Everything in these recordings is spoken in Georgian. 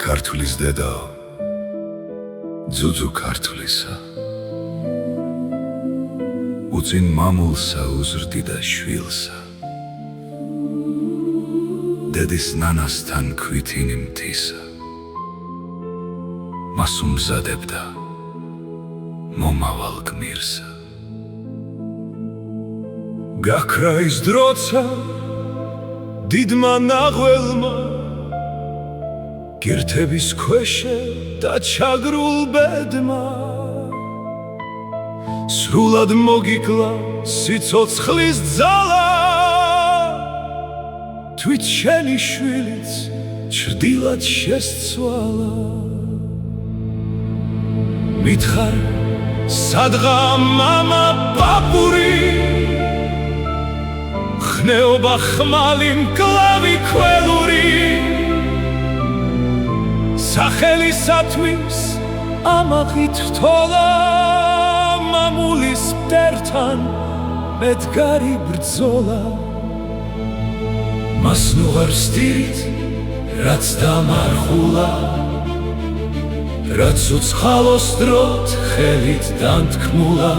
ქართლის დედაო, ძუძუ ქართლისა, უწინ მამულსა უზრდი და შვილსა, დედის ნანასთან ქვითინი მთისა, მას უმზადებდა მომავალ გმირსა. გაქრა ის დროცა დიდმა ნაღველმა, გირთების ქვეშე და ჩაგრულ ბედმა, სრულად მოგიკლა სიცოცხლის ძალა, თვით შენი შვილიც ჩრდილად შესცვალა. მითხარ სადღა მამა პაპური, ხნეობა ხმალი მკლავი ქველური, სახელისათვის ამაღით თოლა, მამულის მტერთან მედგარი ბრძოლა. მას ნუღარ სტირით რაც დამარხულა, რაც უცხალოს დროთ ხელით დანთქმულა,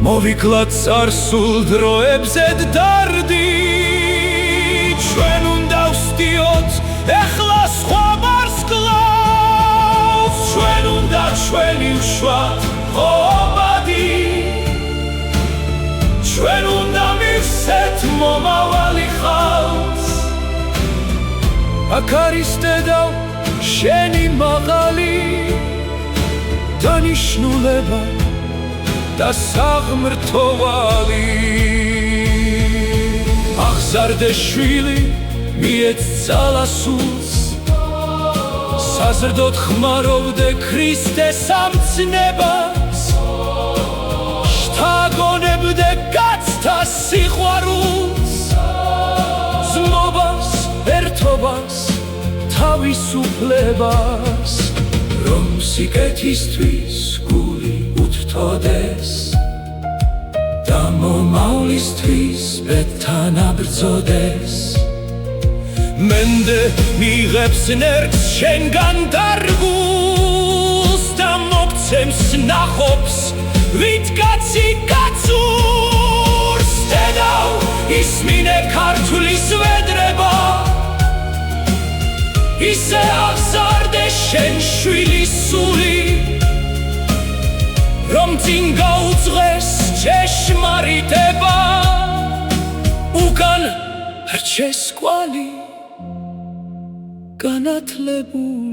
მოვიქლა წარსულ დროებზე დარდი, ჩვენ უნდა ვსდიოთ ეხლა სხვა ვარსკვლავს, ჩვენ უნდა ჩვენი ვშვათ ობადი, ჩვენ უნდა მივსეთ მომავალი ხალხს. აქ არის დედაო შენი მაღალი დანიშნულება და საღმრთოვალი. აღზარდე შვილი მიეცალა სულს, საზრდოდ ხმარობდე ქრისტეს ამცნებას, შთაგონებდე კაცთა სიყვარულს, ზმობას, ერთობას, თავისუფლებას, რომ სიკეთისთვის გული უთრთოდეს და მომავლისთვის ბედთან აბრძოდეს. მენდე მიღებს ნერგს შენგან დარგულს და მოგცემს ნახობს ვით კაცი კაცურს. დედაო ისმინე ქართლის ვედრება, ისე აღზარდე შენ შვილის სული, რომ წინ გაუძღეს ჭეშმარიტება, უკან რჩეს კვალი განათლებული.